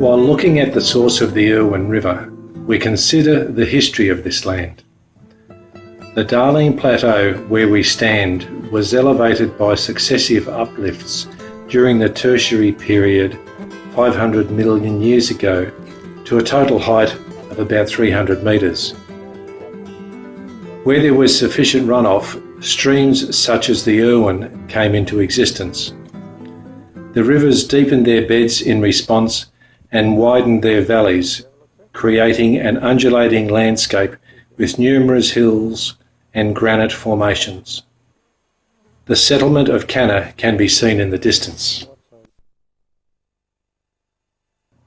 While looking at the source of the Irwin River, we consider the history of this land. The Darling Plateau where we stand was elevated by successive uplifts during the Tertiary period 500 million years ago to a total height of about 300 metres. Where there was sufficient runoff, streams such as the Irwin came into existence. The rivers deepened their beds in response and widened their valleys, creating an undulating landscape with numerous hills and granite formations. The settlement of Canna can be seen in the distance.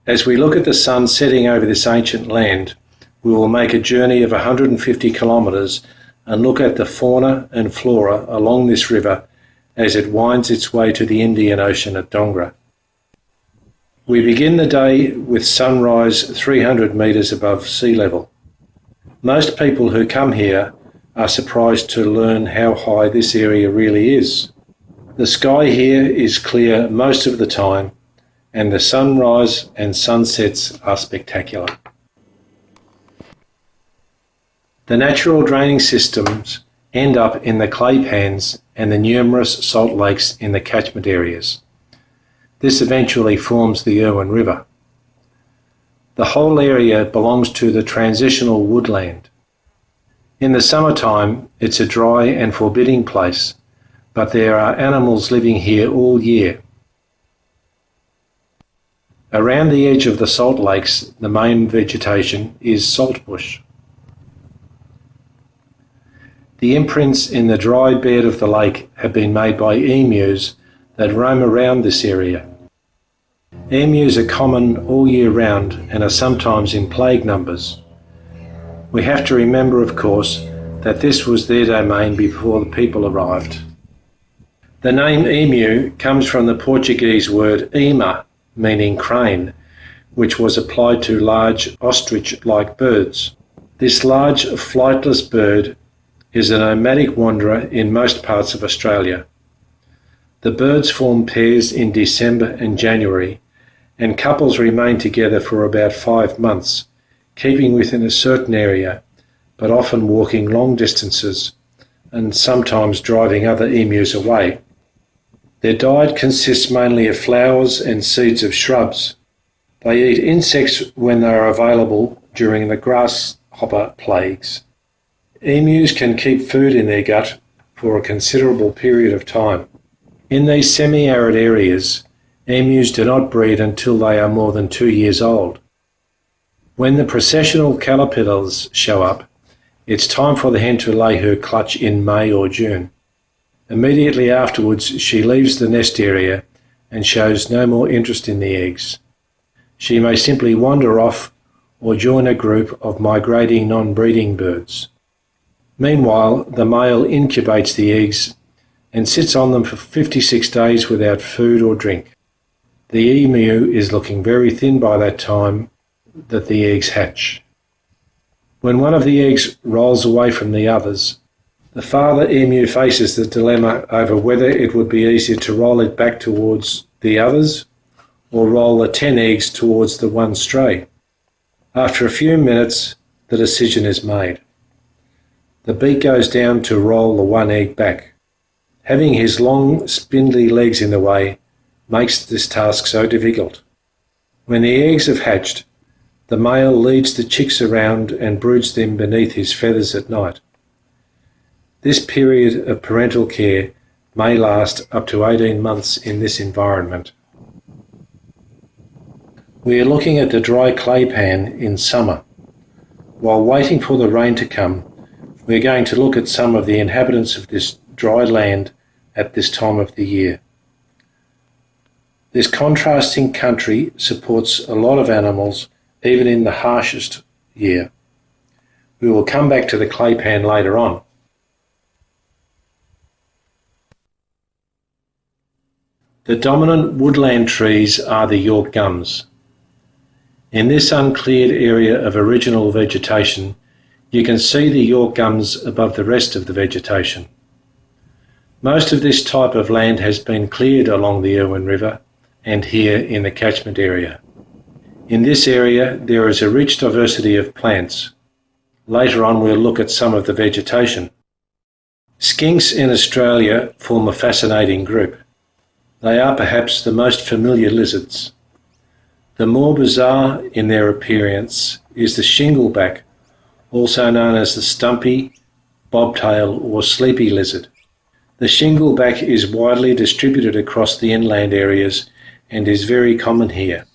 As we look at the sun setting over this ancient land, we will make a journey of 150 kilometres and look at the fauna and flora along this river as it winds its way to the Indian Ocean at Dongra. We begin the day with sunrise 300 metres above sea level. Most people who come here are surprised to learn how high this area really is. The sky here is clear most of the time, and the sunrise and sunsets are spectacular. The natural draining systems end up in the clay pans and the numerous salt lakes in the catchment areas. This eventually forms the Irwin River. The whole area belongs to the transitional woodland. In the summertime, it's a dry and forbidding place, but there are animals living here all year. Around the edge of the salt lakes, the main vegetation is saltbush. The imprints in the dry bed of the lake have been made by emus that roam around this area. Emus are common all year round and are sometimes in plague numbers. We have to remember, of course, that this was their domain before the people arrived. The name emu comes from the Portuguese word ema, meaning crane, which was applied to large ostrich-like birds. This large flightless bird is a nomadic wanderer in most parts of Australia. The birds form pairs in December and January, and couples remain together for about 5 months, keeping within a certain area, but often walking long distances and sometimes driving other emus away. Their diet consists mainly of flowers and seeds of shrubs. They eat insects when they are available during the grasshopper plagues. Emus can keep food in their gut for a considerable period of time. In these semi-arid areas, emus do not breed until they are more than 2 years old. When the processional caterpillars show up, it's time for the hen to lay her clutch in May or June. Immediately afterwards, she leaves the nest area and shows no more interest in the eggs. She may simply wander off or join a group of migrating non-breeding birds. Meanwhile, the male incubates the eggs and sits on them for 56 days without food or drink. The emu is looking very thin by that time that the eggs hatch. When one of the eggs rolls away from the others, the father emu faces the dilemma over whether it would be easier to roll it back towards the others or roll the 10 eggs towards the one stray. After a few minutes, the decision is made. The beak goes down to roll the one egg back. Having his long, spindly legs in the way makes this task so difficult. When the eggs have hatched, the male leads the chicks around and broods them beneath his feathers at night. This period of parental care may last up to 18 months in this environment. We are looking at the dry clay pan in summer. While waiting for the rain to come, we are going to look at some of the inhabitants of this dry land at this time of the year. This contrasting country supports a lot of animals even in the harshest year. We will come back to the clay pan later on. The dominant woodland trees are the York gums. In this uncleared area of original vegetation, you can see the York gums above the rest of the vegetation. Most of this type of land has been cleared along the Irwin River and here in the catchment area. In this area there is a rich diversity of plants. Later on we'll look at some of the vegetation. Skinks in Australia form a fascinating group. They are perhaps the most familiar lizards. The more bizarre in their appearance is the shingleback, also known as the stumpy, bobtail or sleepy lizard. The shingleback is widely distributed across the inland areas and is very common here.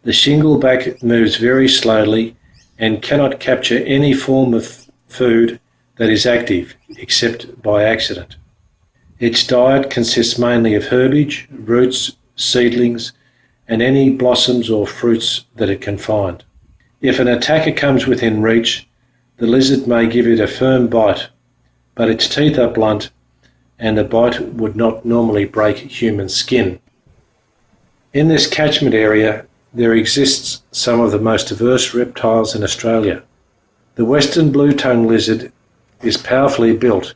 The shingleback moves very slowly and cannot capture any form of food that is active except by accident. Its diet consists mainly of herbage, roots, seedlings, and any blossoms or fruits that it can find. If an attacker comes within reach, the lizard may give it a firm bite, but its teeth are blunt and a bite would not normally break human skin. In this catchment area, there exists some of the most diverse reptiles in Australia. The western blue-tongued lizard is powerfully built,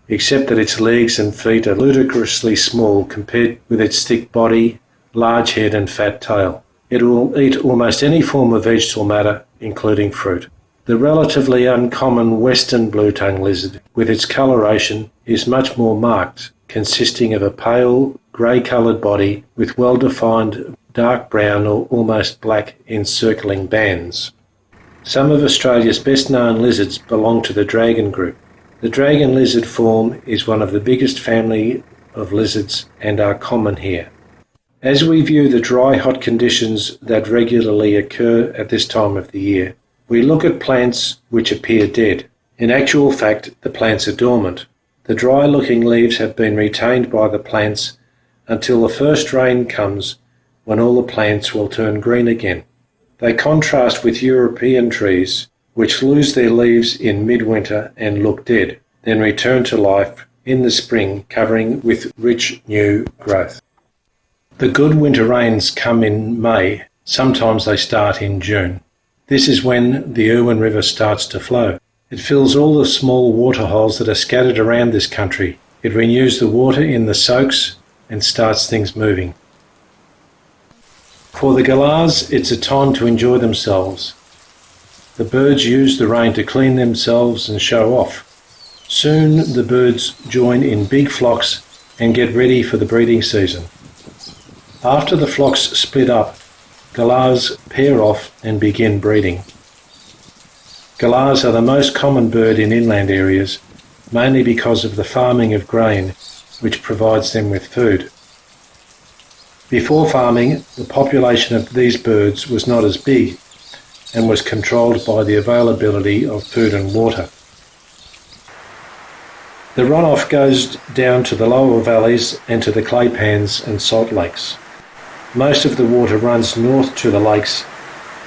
except that its legs and feet are ludicrously small compared with its thick body, large head and fat tail. It will eat almost any form of vegetable matter, including fruit. The relatively uncommon western blue-tongued lizard, with its coloration, is much more marked, consisting of a pale, grey-coloured body with well-defined dark brown or almost black encircling bands. Some of Australia's best-known lizards belong to the dragon group. The dragon lizard form is one of the biggest family of lizards and are common here. As we view the dry, hot conditions that regularly occur at this time of the year, we look at plants which appear dead. In actual fact, the plants are dormant. The dry-looking leaves have been retained by the plants until the first rain comes, when all the plants will turn green again. They contrast with European trees, which lose their leaves in midwinter and look dead, then return to life in the spring, covering with rich new growth. The good winter rains come in May. Sometimes they start in June. This is when the Irwin River starts to flow. It fills all the small water holes that are scattered around this country. It renews the water in the soaks and starts things moving. For the galahs, it's a time to enjoy themselves. The birds use the rain to clean themselves and show off. Soon the birds join in big flocks and get ready for the breeding season. After the flocks split up, galahs pair off and begin breeding. Galahs are the most common bird in inland areas, mainly because of the farming of grain, which provides them with food. Before farming, the population of these birds was not as big and was controlled by the availability of food and water. The runoff goes down to the lower valleys and to the clay pans and salt lakes. Most of the water runs north to the lakes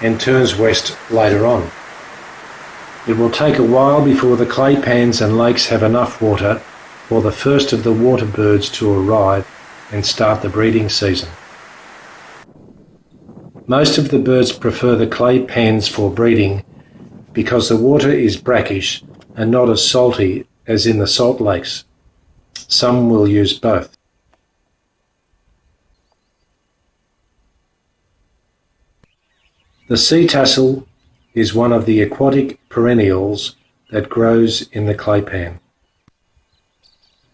and turns west later on. It will take a while before the clay pans and lakes have enough water for the first of the water birds to arrive and start the breeding season. Most of the birds prefer the clay pans for breeding because the water is brackish and not as salty as in the salt lakes. Some will use both. The sea tassel is one of the aquatic perennials that grows in the clay pan.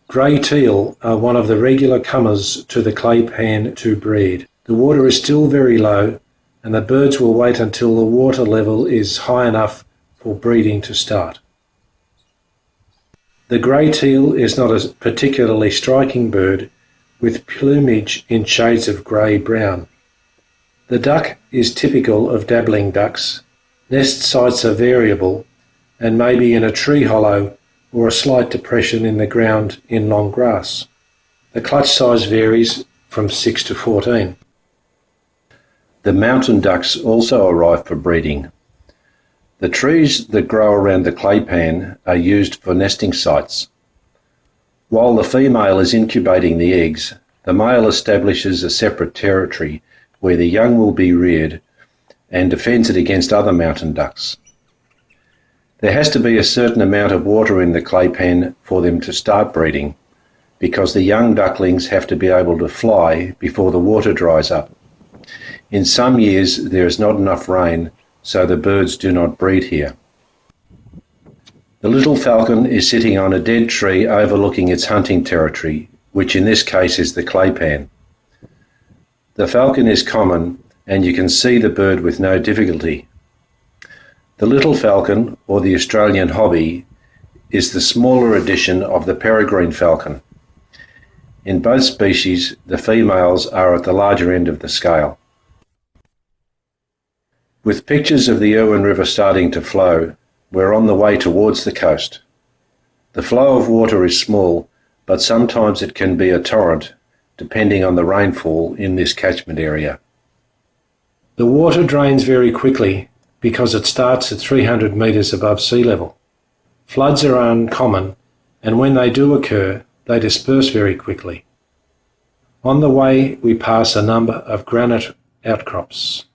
Grey teal are one of the regular comers to the clay pan to breed. The water is still very low and the birds will wait until the water level is high enough for breeding to start. The grey teal is not a particularly striking bird, with plumage in shades of grey-brown. The duck is typical of dabbling ducks. Nest sites are variable and may be in a tree hollow or a slight depression in the ground in long grass. The clutch size varies from 6 to 14. The mountain ducks also arrive for breeding. The trees that grow around the clay pan are used for nesting sites. While the female is incubating the eggs, the male establishes a separate territory where the young will be reared and defends it against other mountain ducks. There has to be a certain amount of water in the clay pan for them to start breeding, because the young ducklings have to be able to fly before the water dries up. In some years there is not enough rain, so the birds do not breed here. The little falcon is sitting on a dead tree overlooking its hunting territory, which in this case is the claypan. The falcon is common, and you can see the bird with no difficulty. The little falcon, or the Australian hobby, is the smaller edition of the peregrine falcon. In both species, the females are at the larger end of the scale. With pictures of the Irwin River starting to flow, we're on the way towards the coast. The flow of water is small, but sometimes it can be a torrent, depending on the rainfall in this catchment area. The water drains very quickly because it starts at 300 metres above sea level. Floods are uncommon, and when they do occur, they disperse very quickly. On the way, we pass a number of granite outcrops.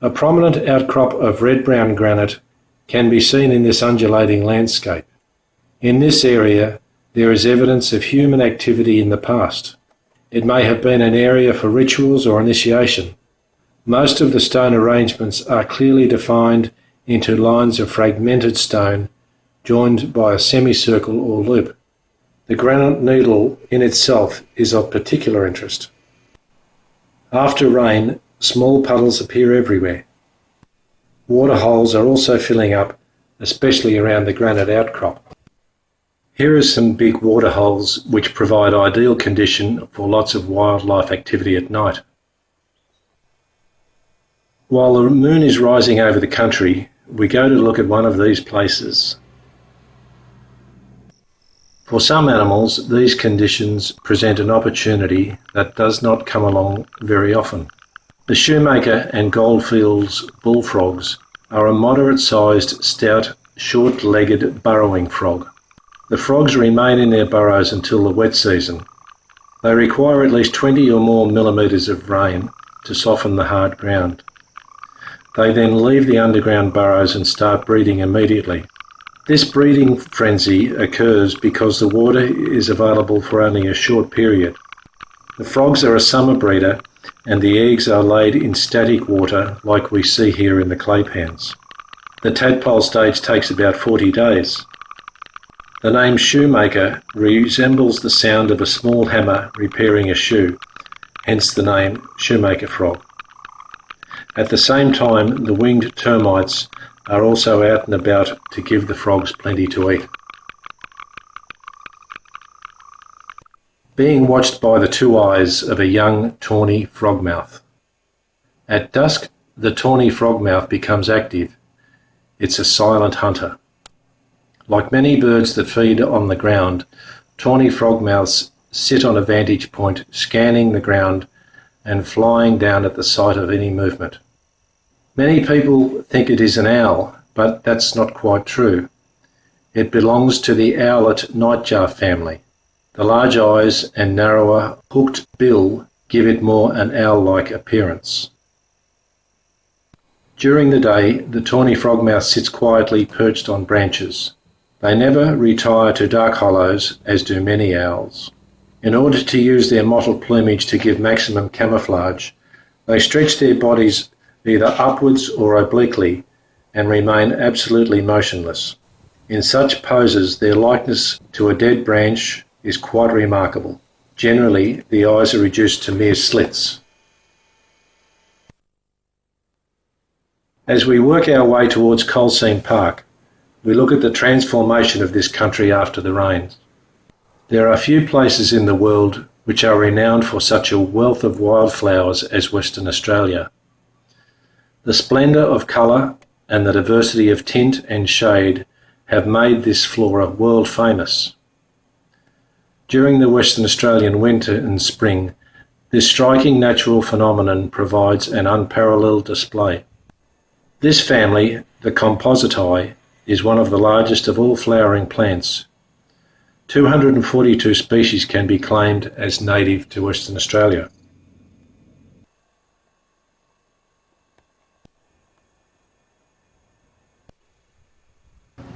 A prominent outcrop of red-brown granite can be seen in this undulating landscape. In this area, there is evidence of human activity in the past. It may have been an area for rituals or initiation. Most of the stone arrangements are clearly defined into lines of fragmented stone joined by a semicircle or loop. The granite needle in itself is of particular interest. After rain, small puddles appear everywhere. Waterholes are also filling up, especially around the granite outcrop. Here are some big waterholes which provide ideal condition for lots of wildlife activity at night. While the moon is rising over the country, we go to look at one of these places. For some animals, these conditions present an opportunity that does not come along very often. The shoemaker and goldfields bullfrogs are a moderate-sized, stout, short-legged burrowing frog. The frogs remain in their burrows until the wet season. They require at least 20 or more millimetres of rain to soften the hard ground. They then leave the underground burrows and start breeding immediately. This breeding frenzy occurs because the water is available for only a short period. The frogs are a summer breeder, and the eggs are laid in static water like we see here in the claypans. The tadpole stage takes about 40 days. The name shoemaker resembles the sound of a small hammer repairing a shoe, hence the name shoemaker frog. At the same time, the winged termites are also out and about to give the frogs plenty to eat. Being watched by the two eyes of a young tawny frogmouth. At dusk, the tawny frogmouth becomes active. It's a silent hunter. Like many birds that feed on the ground, tawny frogmouths sit on a vantage point, scanning the ground and flying down at the sight of any movement. Many people think it is an owl, but that's not quite true. It belongs to the owlet nightjar family. The large eyes and narrower, hooked bill give it more an owl-like appearance. During the day, the tawny frogmouth sits quietly perched on branches. They never retire to dark hollows, as do many owls. In order to use their mottled plumage to give maximum camouflage, they stretch their bodies either upwards or obliquely and remain absolutely motionless. In such poses, their likeness to a dead branch is quite remarkable. Generally, the eyes are reduced to mere slits. As we work our way towards Coal Seam Park, we look at the transformation of this country after the rains. There are few places in the world which are renowned for such a wealth of wildflowers as Western Australia. The splendour of colour and the diversity of tint and shade have made this flora world famous. During the Western Australian winter and spring, this striking natural phenomenon provides an unparalleled display. This family, the Compositae, is one of the largest of all flowering plants. 242 species can be claimed as native to Western Australia.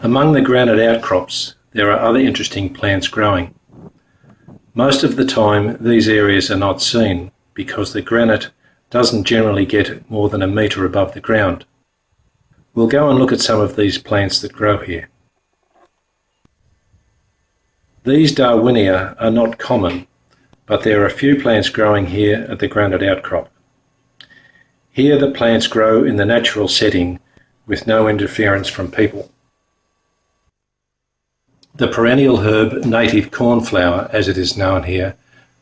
Among the granite outcrops, there are other interesting plants growing. Most of the time these areas are not seen because the granite doesn't generally get more than a metre above the ground. We'll go and look at some of these plants that grow here. These Darwinia are not common, but there are a few plants growing here at the granite outcrop. Here the plants grow in the natural setting with no interference from people. The perennial herb native cornflower, as it is known here,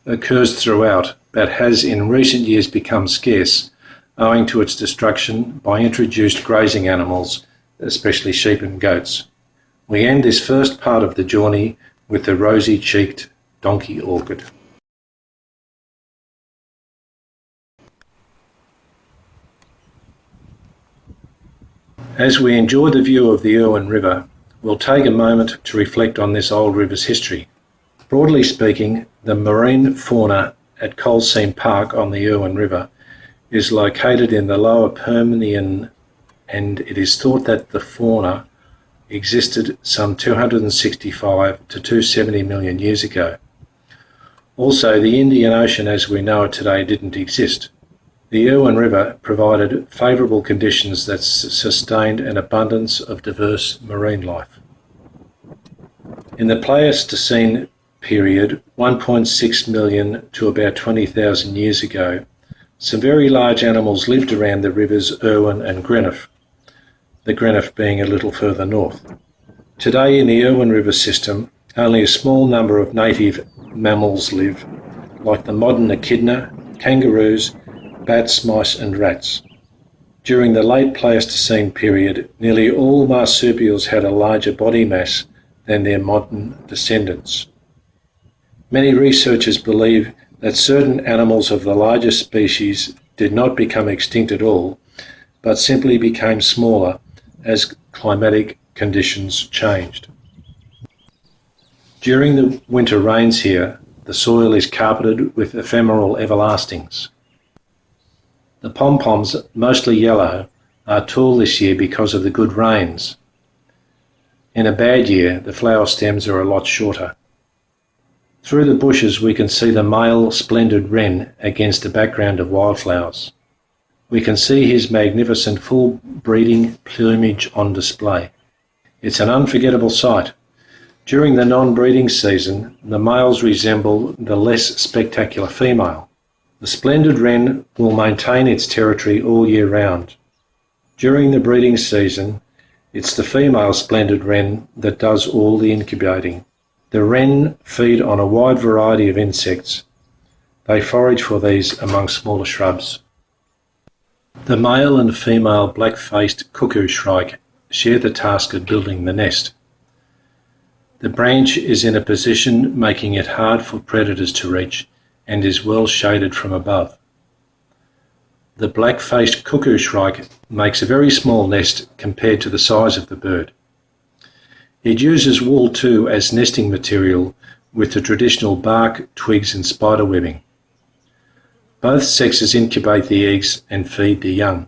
occurs throughout but has in recent years become scarce owing to its destruction by introduced grazing animals, especially sheep and goats. We end this first part of the journey with the rosy-cheeked donkey orchid. As we enjoy the view of the Irwin River, we'll take a moment to reflect on this old river's history. Broadly speaking, the marine fauna at Coal Seam Park on the Irwin River is located in the lower Permian, and it is thought that the fauna existed some 265 to 270 million years ago. Also, the Indian Ocean as we know it today didn't exist. The Irwin River provided favourable conditions that sustained an abundance of diverse marine life. In the Pleistocene period, 1.6 million to about 20,000 years ago, some very large animals lived around the rivers Irwin and Grenff, the Grenff being a little further north. Today in the Irwin River system, only a small number of native mammals live, like the modern echidna, kangaroos, bats, mice and rats. During the late Pleistocene period, nearly all marsupials had a larger body mass than their modern descendants. Many researchers believe that certain animals of the larger species did not become extinct at all, but simply became smaller as climatic conditions changed. During the winter rains here, the soil is carpeted with ephemeral everlastings. The pom-poms, mostly yellow, are tall this year because of the good rains. In a bad year, the flower stems are a lot shorter. Through the bushes we can see the male splendid wren against a background of wildflowers. We can see his magnificent full breeding plumage on display. It's an unforgettable sight. During the non-breeding season, the males resemble the less spectacular female. The splendid wren will maintain its territory all year round. During the breeding season, it's the female splendid wren that does all the incubating. The wren feed on a wide variety of insects. They forage for these among smaller shrubs. The male and female black-faced cuckoo shrike share the task of building the nest. The branch is in a position making it hard for predators to reach and is well shaded from above. The black-faced cuckoo shrike makes a very small nest compared to the size of the bird. It uses wool too as nesting material with the traditional bark, twigs and spider webbing. Both sexes incubate the eggs and feed the young.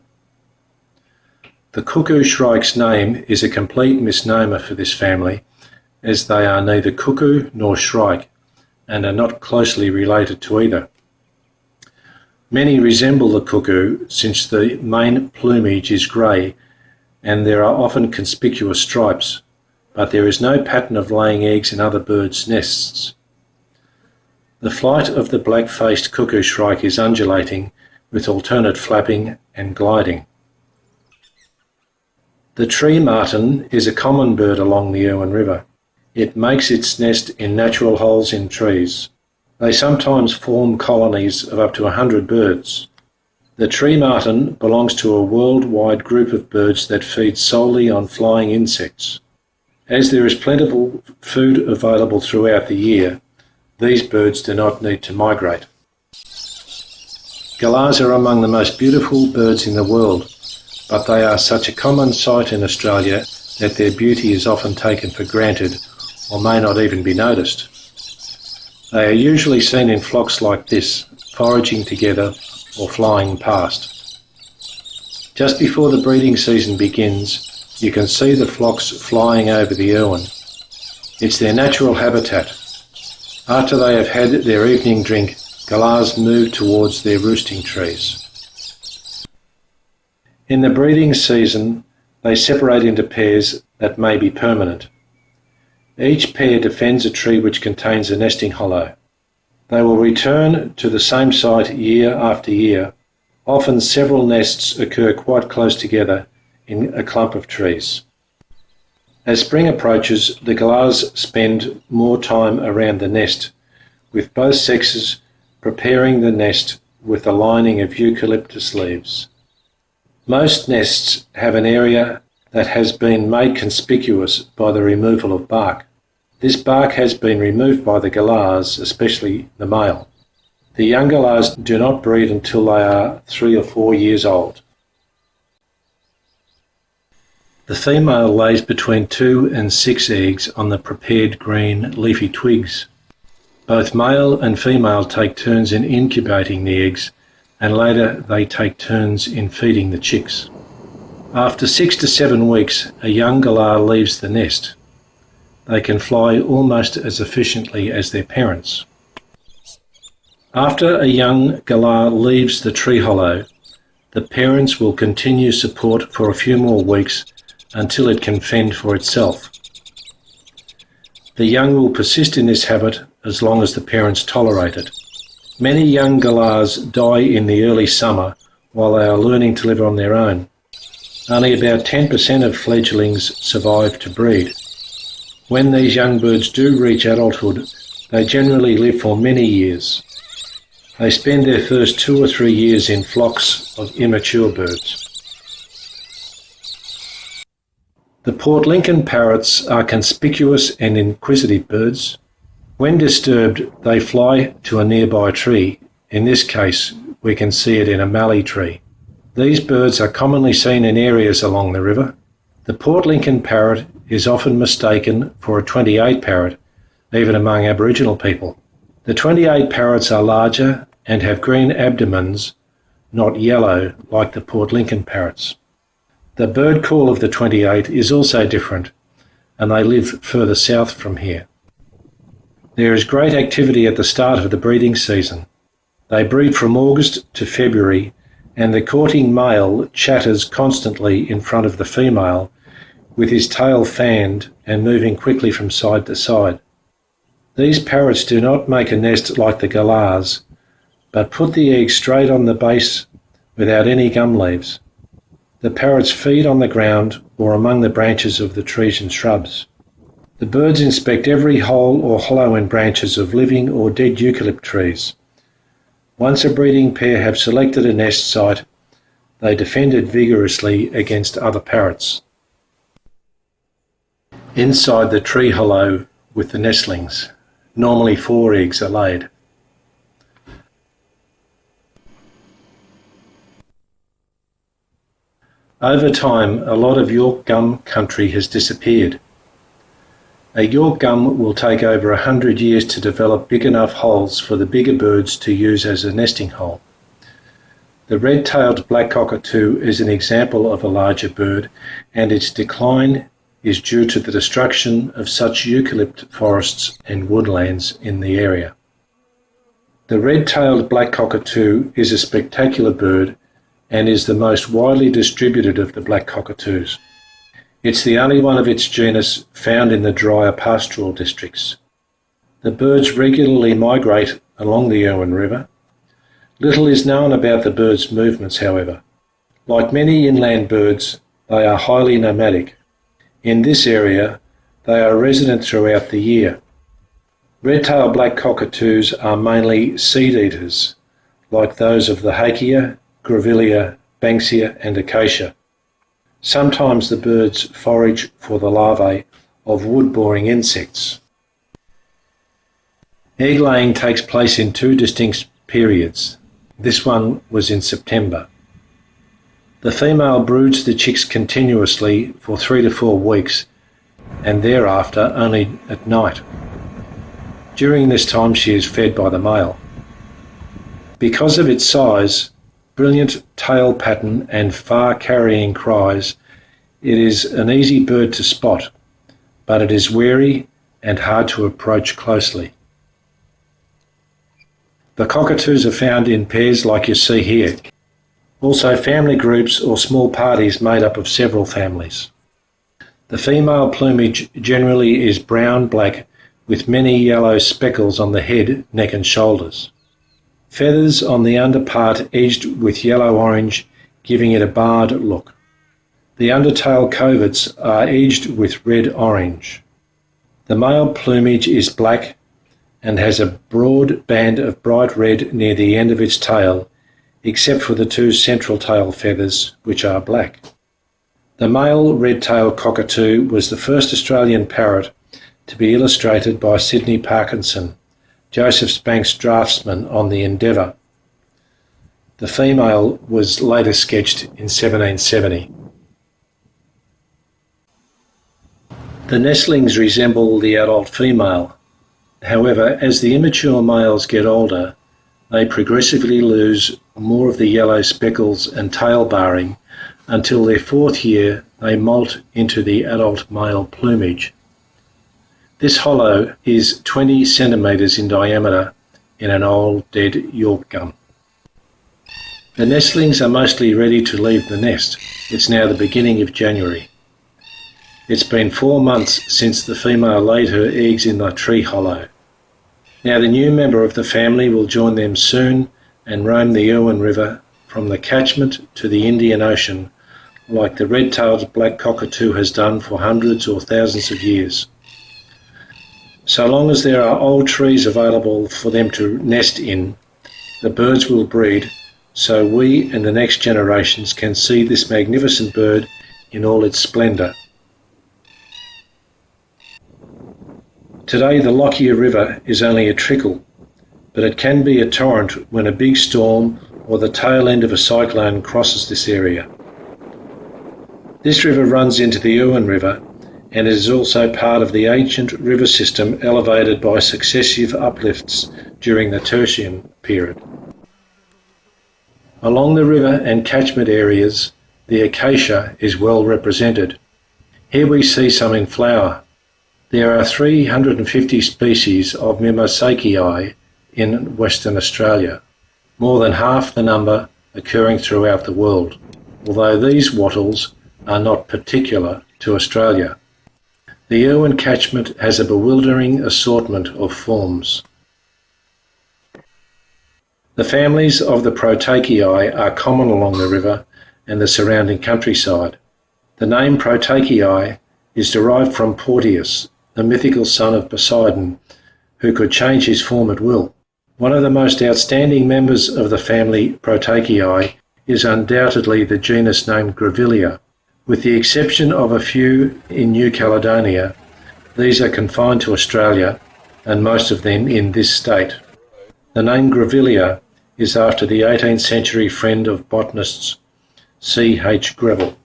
The cuckoo shrike's name is a complete misnomer for this family, as they are neither cuckoo nor shrike and are not closely related to either. Many resemble the cuckoo since the main plumage is grey and there are often conspicuous stripes, but there is no pattern of laying eggs in other birds' nests. The flight of the black-faced cuckoo shrike is undulating with alternate flapping and gliding. The tree martin is a common bird along the Irwin River. It makes its nest in natural holes in trees. They sometimes form colonies of up to 100 birds. The tree martin belongs to a worldwide group of birds that feed solely on flying insects. As there is plentiful food available throughout the year, these birds do not need to migrate. Galahs are among the most beautiful birds in the world, but they are such a common sight in Australia that their beauty is often taken for granted or may not even be noticed. They are usually seen in flocks like this, foraging together or flying past. Just before the breeding season begins, you can see the flocks flying over the Irwin. It's their natural habitat. After they have had their evening drink, galahs move towards their roosting trees. In the breeding season, they separate into pairs that may be permanent. Each pair defends a tree which contains a nesting hollow. They will return to the same site year after year. Often several nests occur quite close together in a clump of trees. As spring approaches, the galahs spend more time around the nest, with both sexes preparing the nest with a lining of eucalyptus leaves. Most nests have an area that has been made conspicuous by the removal of bark. This bark has been removed by the galahs, especially the male. The young galahs do not breed until they are 3 or 4 years old. The female lays between 2 and 6 eggs on the prepared green leafy twigs. Both male and female take turns in incubating the eggs, and later they take turns in feeding the chicks. After 6 to 7 weeks, a young galah leaves the nest. They can fly almost as efficiently as their parents. After a young galah leaves the tree hollow, the parents will continue support for a few more weeks until it can fend for itself. The young will persist in this habit as long as the parents tolerate it. Many young galahs die in the early summer while they are learning to live on their own. Only about 10% of fledglings survive to breed. When these young birds do reach adulthood, they generally live for many years. They spend their first 2 or 3 years in flocks of immature birds. The Port Lincoln parrots are conspicuous and inquisitive birds. When disturbed, they fly to a nearby tree. In this case, we can see it in a mallee tree. These birds are commonly seen in areas along the river. The Port Lincoln parrot is often mistaken for a 28 parrot, even among Aboriginal people. The 28 parrots are larger and have green abdomens, not yellow like the Port Lincoln parrots. The bird call of the 28 is also different, and they live further south from here. There is great activity at the start of the breeding season. They breed from August to February, and the courting male chatters constantly in front of the female, with his tail fanned and moving quickly from side to side. These parrots do not make a nest like the galahs, but put the egg straight on the base without any gum leaves. The parrots feed on the ground or among the branches of the trees and shrubs. The birds inspect every hole or hollow in branches of living or dead eucalypt trees. Once a breeding pair have selected a nest site, they defend it vigorously against other parrots. Inside the tree hollow with the nestlings, normally 4 eggs are laid. Over time, a lot of York gum country has disappeared. A York gum will take over 100 years to develop big enough holes for the bigger birds to use as a nesting hole. The red-tailed black cockatoo is an example of a larger bird, and its decline is due to the destruction of such eucalypt forests and woodlands in the area. The red-tailed black cockatoo is a spectacular bird and is the most widely distributed of the black cockatoos. It's the only one of its genus found in the drier pastoral districts. The birds regularly migrate along the Irwin River. Little is known about the birds' movements, however. Like many inland birds, they are highly nomadic. In this area, they are resident throughout the year. Red-tailed black cockatoos are mainly seed-eaters, like those of the hakea, grevillea, banksia and acacia. Sometimes the birds forage for the larvae of wood-boring insects. Egg laying takes place in 2 distinct periods. This one was in September. The female broods the chicks continuously for 3 to 4 weeks and thereafter only at night. During this time she is fed by the male. Because of its size, brilliant tail pattern and far-carrying cries, it is an easy bird to spot, but it is wary and hard to approach closely. The cockatoos are found in pairs like you see here. Also family groups or small parties made up of several families. The female plumage generally is brown-black with many yellow speckles on the head, neck and shoulders. Feathers on the underpart edged with yellow-orange, giving it a barred look. The undertail coverts are edged with red-orange. The male plumage is black and has a broad band of bright red near the end of its tail, except for the two central tail feathers, which are black. The male red-tailed cockatoo was the first Australian parrot to be illustrated by Sidney Parkinson, Joseph Banks draftsman on the Endeavour. The female was later sketched in 1770. The nestlings resemble the adult female. However, as the immature males get older, they progressively lose more of the yellow speckles and tail barring until their 4th year they molt into the adult male plumage. This hollow is 20 centimetres in diameter in an old dead York gum. The nestlings are mostly ready to leave the nest. It's now the beginning of January. It's been 4 months since the female laid her eggs in the tree hollow. Now the new member of the family will join them soon and roam the Irwin River from the catchment to the Indian Ocean like the red-tailed black cockatoo has done for hundreds or thousands of years. So long as there are old trees available for them to nest in, the birds will breed, so we and the next generations can see this magnificent bird in all its splendour. Today the Lockyer River is only a trickle, but it can be a torrent when a big storm or the tail end of a cyclone crosses this area. This river runs into the Irwin River and is also part of the ancient river system elevated by successive uplifts during the Tertian period. Along the river and catchment areas, the acacia is well represented. Here we see some in flower. There are 350 species of Mimosacea in Western Australia, more than half the number occurring throughout the world, although these wattles are not particular to Australia. The Irwin catchment has a bewildering assortment of forms. The families of the Proteaceae are common along the river and the surrounding countryside. The name Proteaceae is derived from Porteus, the mythical son of Poseidon, who could change his form at will. One of the most outstanding members of the family Proteaceae is undoubtedly the genus named Grevillea. With the exception of a few in New Caledonia, these are confined to Australia and most of them in this state. The name Grevillea is after the 18th century friend of botanists C. H. Greville.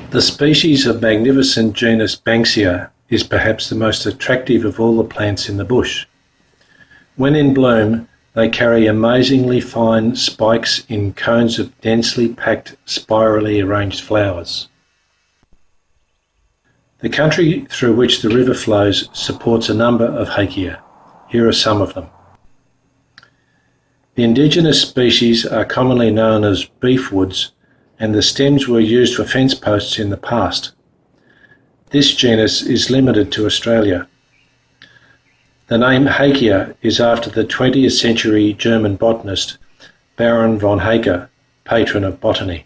The species of magnificent genus Banksia is perhaps the most attractive of all the plants in the bush. When in bloom, they carry amazingly fine spikes in cones of densely packed, spirally arranged flowers. The country through which the river flows supports a number of hakea. Here are some of them. The indigenous species are commonly known as beefwoods, and the stems were used for fence posts in the past. This genus is limited to Australia. The name Hakea is after the 20th century German botanist Baron von Haecke, patron of botany.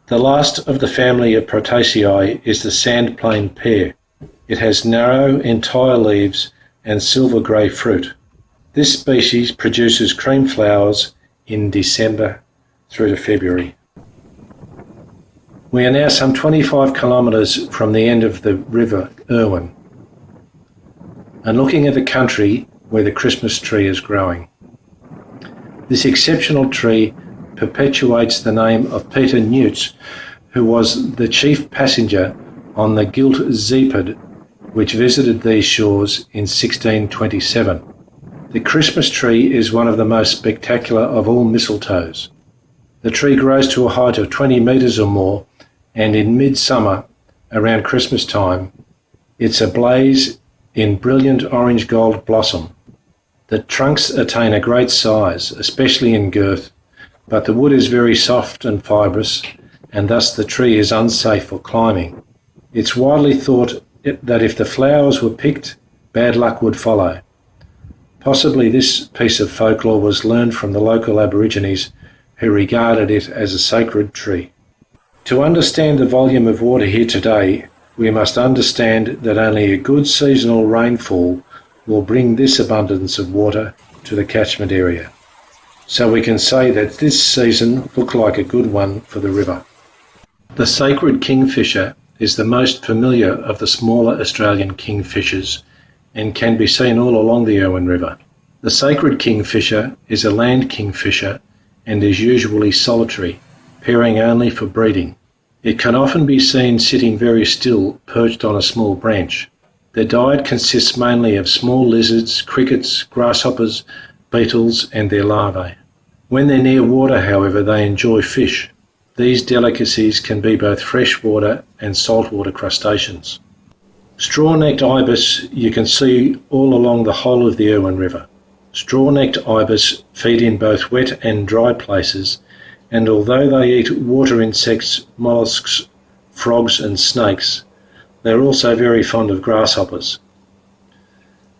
The last of the family of Proteaceae is the sandplain pear. It has narrow, entire leaves and silver-grey fruit. This species produces cream flowers in December through to February. We are now some 25 kilometres from the end of the river Irwin and looking at the country where the Christmas tree is growing. This exceptional tree perpetuates the name of Peter Newts, who was the chief passenger on the Gilt Zeepad, which visited these shores in 1627. The Christmas tree is one of the most spectacular of all mistletoes. The tree grows to a height of 20 metres or more, and in midsummer, around Christmas time, it's ablaze in brilliant orange-gold blossom. The trunks attain a great size, especially in girth, but the wood is very soft and fibrous, and thus the tree is unsafe for climbing. It's widely thought that if the flowers were picked, bad luck would follow. Possibly this piece of folklore was learned from the local Aborigines who regarded it as a sacred tree. To understand the volume of water here today, we must understand that only a good seasonal rainfall will bring this abundance of water to the catchment area. So we can say that this season looked like a good one for the river. The sacred kingfisher is the most familiar of the smaller Australian kingfishers and can be seen all along the Irwin River. The sacred kingfisher is a land kingfisher and is usually solitary, pairing only for breeding. It can often be seen sitting very still, perched on a small branch. Their diet consists mainly of small lizards, crickets, grasshoppers, beetles and their larvae. When they're near water, however, they enjoy fish. These delicacies can be both freshwater and saltwater crustaceans. Straw-necked ibis you can see all along the whole of the Irwin River. Straw-necked ibis feed in both wet and dry places, and although they eat water insects, molluscs, frogs and snakes, they're also very fond of grasshoppers.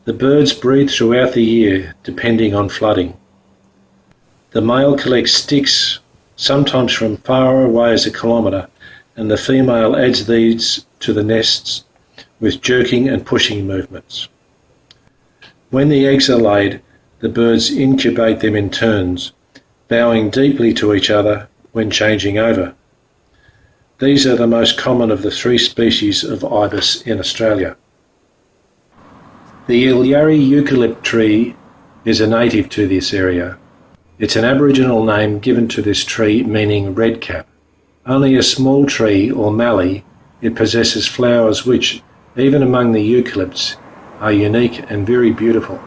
The birds breed throughout the year, depending on flooding. The male collects sticks, sometimes from far away as a kilometre, and the female adds these to the nests with jerking and pushing movements. When the eggs are laid, the birds incubate them in turns, bowing deeply to each other when changing over. These are the most common of the 3 species of ibis in Australia. The Ilyari eucalypt tree is a native to this area. It's an Aboriginal name given to this tree meaning redcap. Only a small tree or mallee, it possesses flowers which, even among the eucalypts, are unique and very beautiful.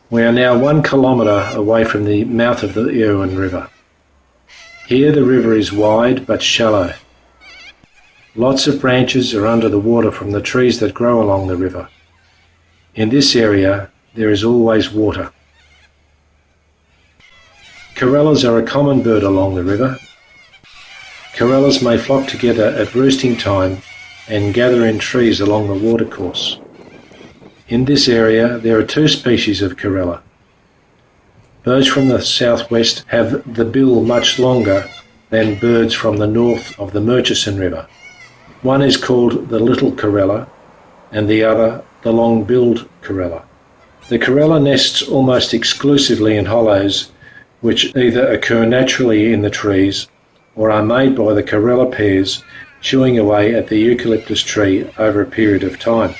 We are now 1 kilometre away from the mouth of the Irwin River. Here the river is wide but shallow. Lots of branches are under the water from the trees that grow along the river. In this area there is always water. Corellas are a common bird along the river. Corellas may flock together at roosting time and gather in trees along the watercourse. In this area there are 2 species of corella. Birds from the southwest have the bill much longer than birds from the north of the Murchison River. One is called the little corella and the other the long-billed corella. The corella nests almost exclusively in hollows which either occur naturally in the trees or are made by the corella pairs chewing away at the eucalyptus tree over a period of time.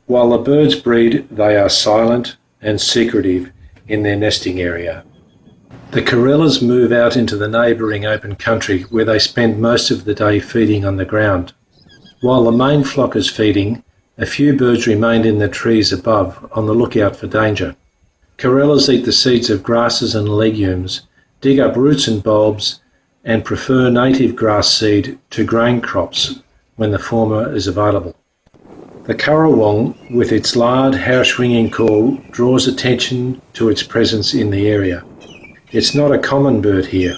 While the birds breed, they are silent and secretive in their nesting area. The corellas move out into the neighbouring open country where they spend most of the day feeding on the ground. While the main flock is feeding, a few birds remain in the trees above on the lookout for danger. Corellas eat the seeds of grasses and legumes, dig up roots and bulbs, and prefer native grass seed to grain crops when the former is available. The currawong, with its loud, harsh-ringing call, draws attention to its presence in the area. It's not a common bird here.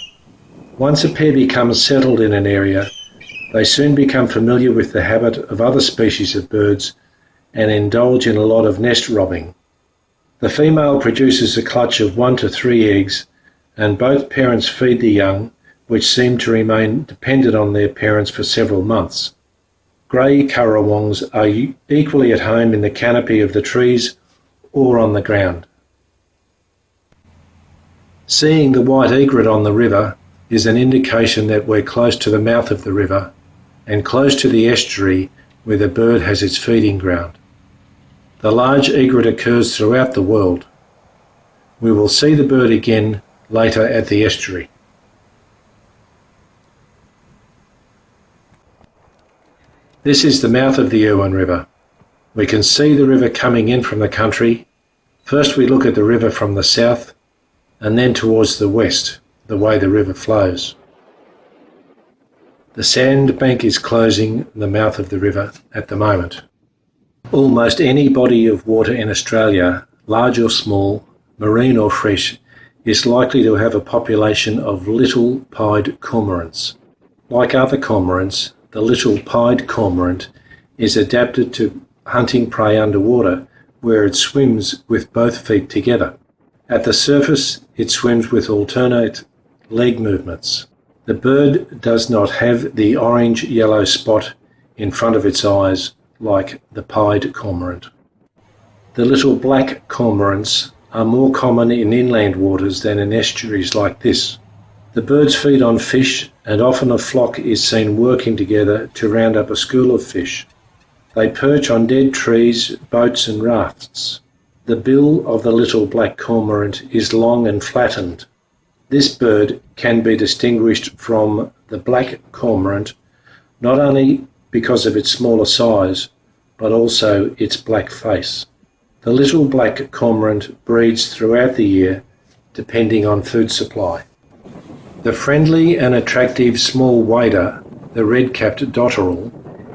Once a pair becomes settled in an area, they soon become familiar with the habit of other species of birds and indulge in a lot of nest robbing. The female produces a clutch of 1 to 3 eggs, and both parents feed the young, which seem to remain dependent on their parents for several months. Grey currawongs are equally at home in the canopy of the trees or on the ground. Seeing the white egret on the river is an indication that we're close to the mouth of the river and close to the estuary where the bird has its feeding ground. The large egret occurs throughout the world. We will see the bird again later at the estuary. This is the mouth of the Irwin River. We can see the river coming in from the country. First we look at the river from the south and then towards the west, the way the river flows. The sandbank is closing the mouth of the river at the moment. Almost any body of water in Australia, large or small, marine or fresh, is likely to have a population of little pied cormorants. Like other cormorants, the little pied cormorant is adapted to hunting prey underwater, where it swims with both feet together. At the surface, it swims with alternate leg movements. The bird does not have the orange-yellow spot in front of its eyes like the pied cormorant. The little black cormorants are more common in inland waters than in estuaries like this. The birds feed on fish, and often a flock is seen working together to round up a school of fish. They perch on dead trees, boats and rafts. The bill of the little black cormorant is long and flattened. This bird can be distinguished from the black cormorant not only because of its smaller size, but also its black face. The little black cormorant breeds throughout the year, depending on food supply. The friendly and attractive small wader, the red-capped dotterel,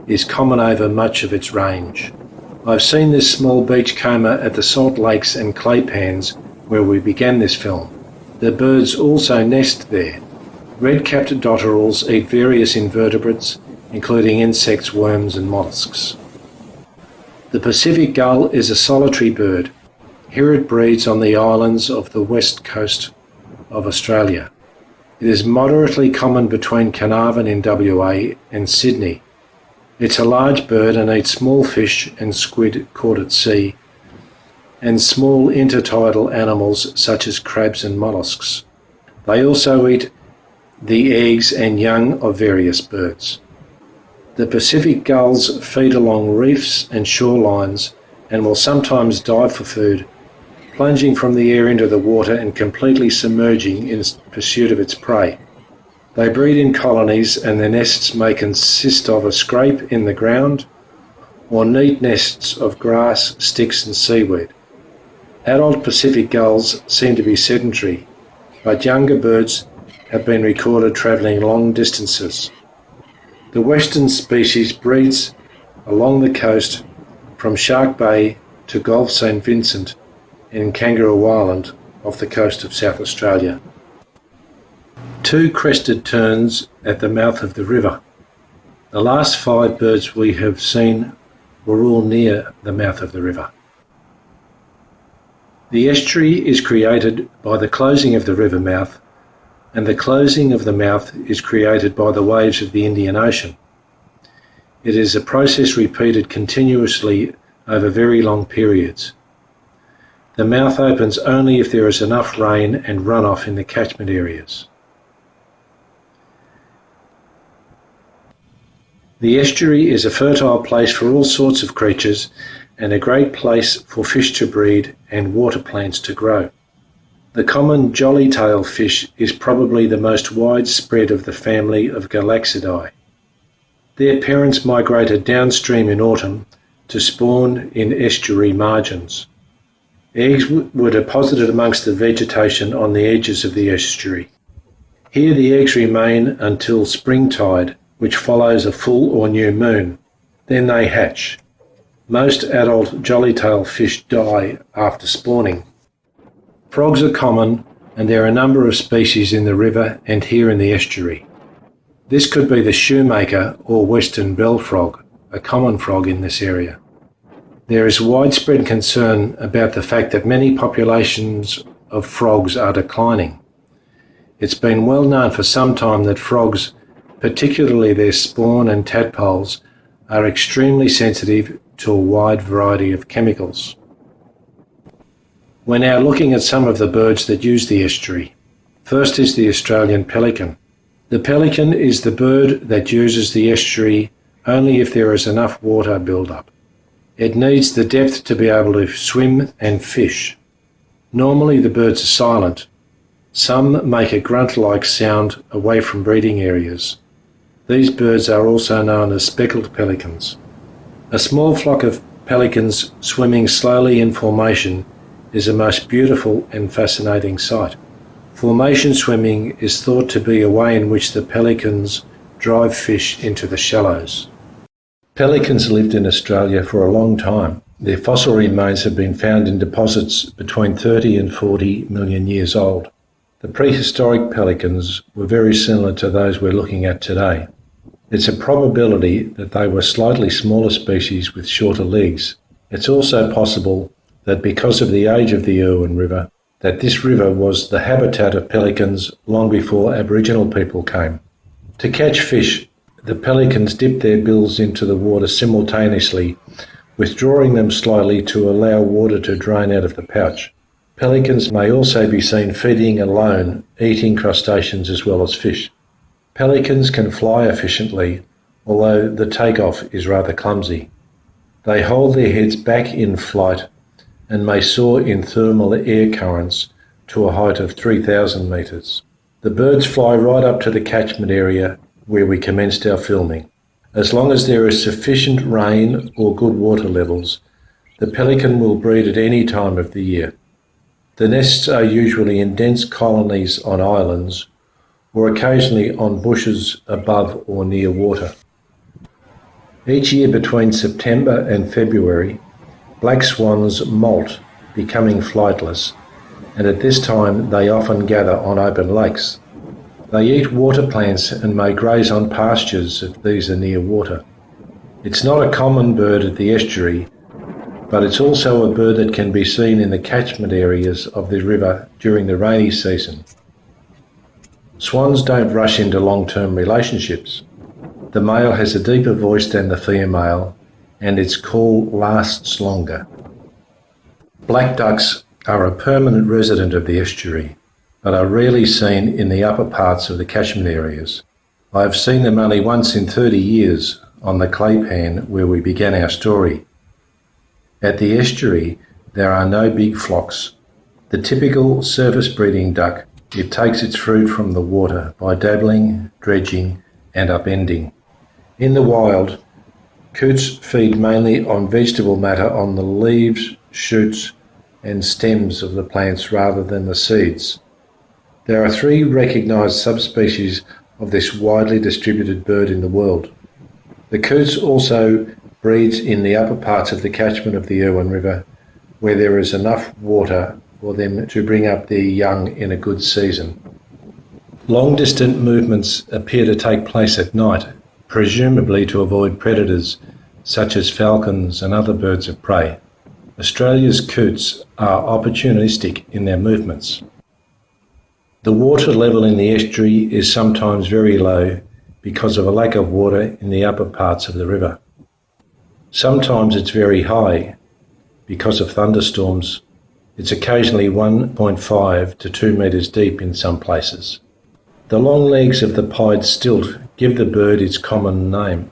is common over much of its range. I've seen this small beachcomber at the salt lakes and clay pans where we began this film. The birds also nest there. Red-capped dotterels eat various invertebrates, including insects, worms and mollusks. The Pacific gull is a solitary bird. Here it breeds on the islands of the west coast of Australia. It is moderately common between Carnarvon in WA and Sydney. It's a large bird and eats small fish and squid caught at sea, and small intertidal animals such as crabs and mollusks. They also eat the eggs and young of various birds. The Pacific gulls feed along reefs and shorelines and will sometimes dive for food, plunging from the air into the water and completely submerging in pursuit of its prey. They breed in colonies, and their nests may consist of a scrape in the ground or neat nests of grass, sticks and seaweed. Adult Pacific gulls seem to be sedentary, but younger birds have been recorded travelling long distances. The western species breeds along the coast from Shark Bay to Gulf St Vincent in Kangaroo Island off the coast of South Australia. Two crested terns at the mouth of the river. The last 5 birds we have seen were all near the mouth of the river. The estuary is created by the closing of the river mouth, and the closing of the mouth is created by the waves of the Indian Ocean. It is a process repeated continuously over very long periods. The mouth opens only if there is enough rain and runoff in the catchment areas. The estuary is a fertile place for all sorts of creatures and a great place for fish to breed and water plants to grow. The common jolly-tail fish is probably the most widespread of the family of Galaxidae. Their parents migrated downstream in autumn to spawn in estuary margins. Eggs were deposited amongst the vegetation on the edges of the estuary. Here the eggs remain until springtide, which follows a full or new moon. Then they hatch. Most adult jolly-tail fish die after spawning. Frogs are common, and there are a number of species in the river and here in the estuary. This could be the shoemaker or western bell frog, a common frog in this area. There is widespread concern about the fact that many populations of frogs are declining. It's been well known for some time that frogs, particularly their spawn and tadpoles, are extremely sensitive to a wide variety of chemicals. We're now looking at some of the birds that use the estuary. First is the Australian pelican. The pelican is the bird that uses the estuary only if there is enough water build-up. It needs the depth to be able to swim and fish. Normally the birds are silent. Some make a grunt-like sound away from breeding areas. These birds are also known as speckled pelicans. A small flock of pelicans swimming slowly in formation is a most beautiful and fascinating sight. Formation swimming is thought to be a way in which the pelicans drive fish into the shallows. Pelicans lived in Australia for a long time. Their fossil remains have been found in deposits between 30 and 40 million years old. The prehistoric pelicans were very similar to those we're looking at today. It's a probability that they were slightly smaller species with shorter legs. It's also possible that because of the age of the Irwin River, that this river was the habitat of pelicans long before Aboriginal people came. To catch fish, the pelicans dip their bills into the water simultaneously, withdrawing them slightly to allow water to drain out of the pouch. Pelicans may also be seen feeding alone, eating crustaceans as well as fish. Pelicans can fly efficiently, although the takeoff is rather clumsy. They hold their heads back in flight and may soar in thermal air currents to a height of 3,000 metres. The birds fly right up to the catchment area where we commenced our filming. As long as there is sufficient rain or good water levels, the pelican will breed at any time of the year. The nests are usually in dense colonies on islands or occasionally on bushes above or near water. Each year between September and February, black swans molt, becoming flightless, and at this time they often gather on open lakes. They eat water plants and may graze on pastures if these are near water. It's not a common bird at the estuary, but it's also a bird that can be seen in the catchment areas of the river during the rainy season. Swans don't rush into long-term relationships. The male has a deeper voice than the female, and its call lasts longer. Black ducks are a permanent resident of the estuary, but are rarely seen in the upper parts of the catchment areas. I have seen them only once in 30 years on the clay pan where we began our story. At the estuary, there are no big flocks. The typical surface breeding duck, it takes its food from the water by dabbling, dredging, and upending. In the wild, coots feed mainly on vegetable matter on the leaves, shoots, and stems of the plants rather than the seeds. There are 3 recognised subspecies of this widely distributed bird in the world. The coots also breeds in the upper parts of the catchment of the Irwin River, where there is enough water for them to bring up their young in a good season. Long-distance movements appear to take place at night, presumably to avoid predators such as falcons and other birds of prey. Australia's coots are opportunistic in their movements. The water level in the estuary is sometimes very low because of a lack of water in the upper parts of the river. Sometimes it's very high because of thunderstorms. It's occasionally 1.5 to 2 metres deep in some places. The long legs of the pied stilt give the bird its common name.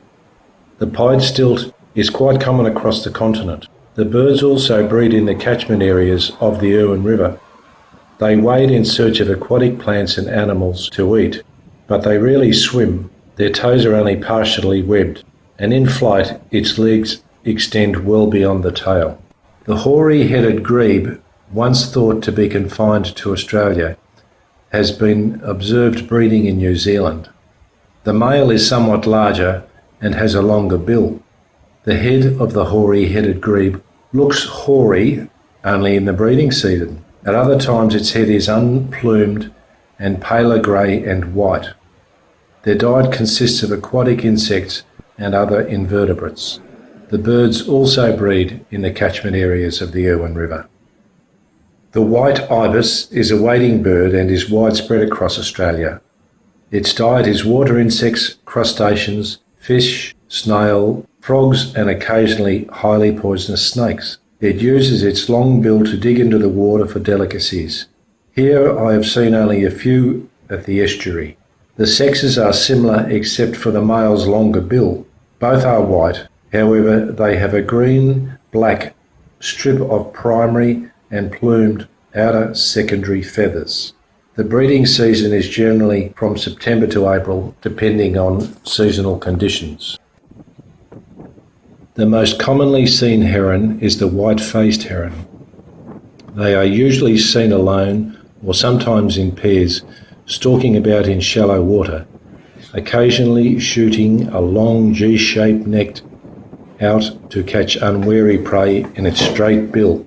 The pied stilt is quite common across the continent. The birds also breed in the catchment areas of the Irwin River. They wade in search of aquatic plants and animals to eat, but they rarely swim. Their toes are only partially webbed, and in flight its legs extend well beyond the tail. The hoary-headed grebe, once thought to be confined to Australia, has been observed breeding in New Zealand. The male is somewhat larger and has a longer bill. The head of the hoary-headed grebe looks hoary only in the breeding season. At other times its head is unplumed and paler grey and white. Their diet consists of aquatic insects and other invertebrates. The birds also breed in the catchment areas of the Irwin River. The white ibis is a wading bird and is widespread across Australia. Its diet is water insects, crustaceans, fish, snail, frogs and occasionally highly poisonous snakes. It uses its long bill to dig into the water for delicacies. Here I have seen only a few at the estuary. The sexes are similar except for the male's longer bill. Both are white, however they have a green-black strip of primary and plumed outer secondary feathers. The breeding season is generally from September to April, depending on seasonal conditions. The most commonly seen heron is the white-faced heron. They are usually seen alone or sometimes in pairs, stalking about in shallow water, occasionally shooting a long G-shaped neck out to catch unwary prey in its straight bill.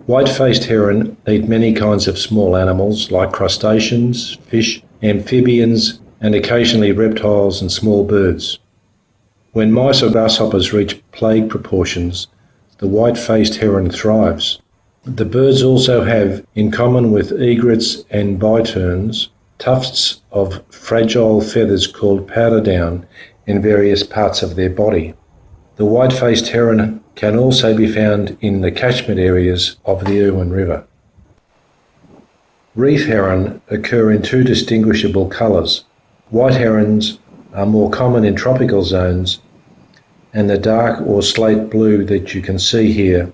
White-faced heron eat many kinds of small animals like crustaceans, fish, amphibians, and occasionally reptiles and small birds. When mice or grasshoppers reach plague proportions, the white-faced heron thrives. The birds also have, in common with egrets and bitterns, tufts of fragile feathers called powder down in various parts of their body. The white-faced heron can also be found in the catchment areas of the Irwin River. Reef heron occur in two distinguishable colours. White herons are more common in tropical zones, and the dark or slate blue that you can see here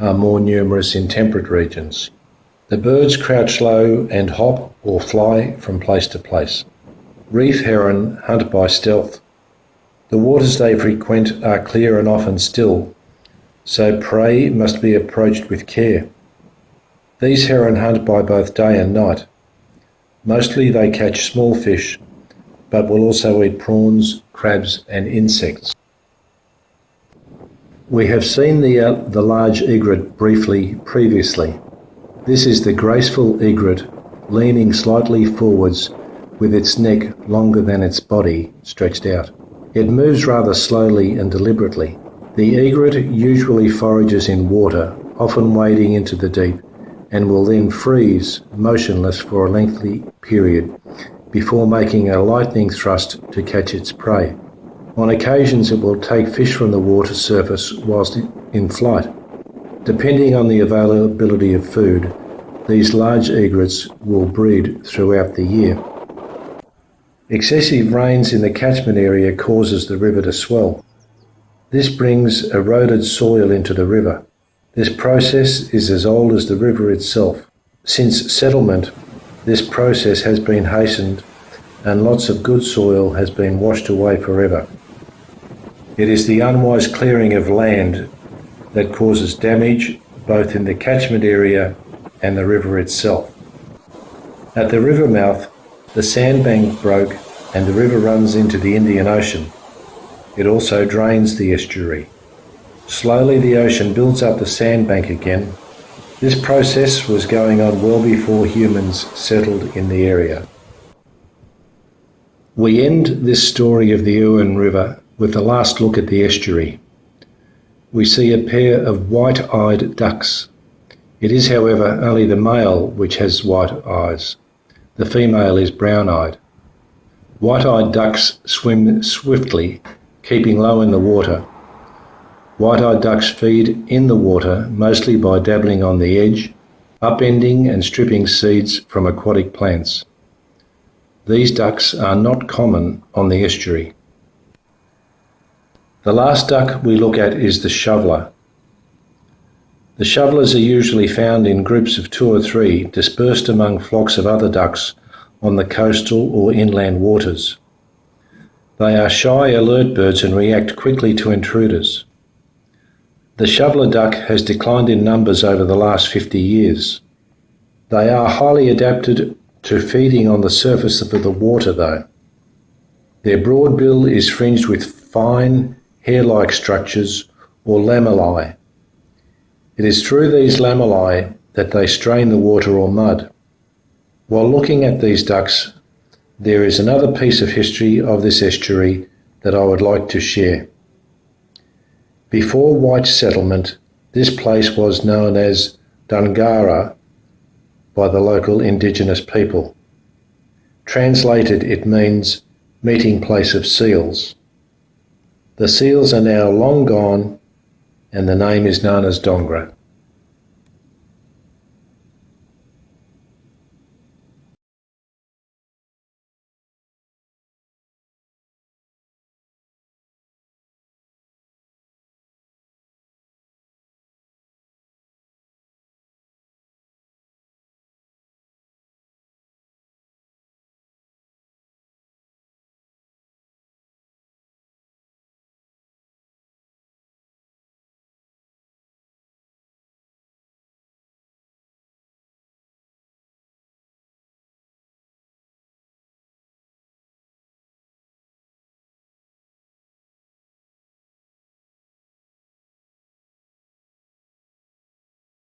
are more numerous in temperate regions. The birds crouch low and hop or fly from place to place. Reef heron hunt by stealth. The waters they frequent are clear and often still, so prey must be approached with care. These heron hunt by both day and night. Mostly they catch small fish, but will also eat prawns, crabs and insects. We have seen the large egret briefly previously. This is the graceful egret leaning slightly forwards with its neck longer than its body stretched out. It moves rather slowly and deliberately. The egret usually forages in water, often wading into the deep, and will then freeze motionless for a lengthy period before making a lightning thrust to catch its prey. On occasions it will take fish from the water surface whilst in flight. Depending on the availability of food, these large egrets will breed throughout the year. Excessive rains in the catchment area causes the river to swell. This brings eroded soil into the river. This process is as old as the river itself. Since settlement, this process has been hastened and lots of good soil has been washed away forever. It is the unwise clearing of land that causes damage both in the catchment area and the river itself. At the river mouth, the sandbank broke and the river runs into the Indian Ocean. It also drains the estuary. Slowly the ocean builds up the sandbank again. This process was going on well before humans settled in the area. We end this story of the Irwin River with a last look at the estuary. We see a pair of white-eyed ducks. It is, however, only the male which has white eyes. The female is brown-eyed. White-eyed ducks swim swiftly, keeping low in the water. White-eyed ducks feed in the water mostly by dabbling on the edge, upending and stripping seeds from aquatic plants. These ducks are not common on the estuary. The last duck we look at is the shoveler. The shovelers are usually found in groups of 2 or 3 dispersed among flocks of other ducks on the coastal or inland waters. They are shy, alert birds and react quickly to intruders. The shoveler duck has declined in numbers over the last 50 years. They are highly adapted to feeding on the surface of the water though. Their broad bill is fringed with fine, hair-like structures or lamellae. It is through these lamellae that they strain the water or mud. While looking at these ducks, there is another piece of history of this estuary that I would like to share. Before white settlement, this place was known as Dungara by the local indigenous people. Translated, it means meeting place of seals. The seals are now long gone and the name is known as Dongra.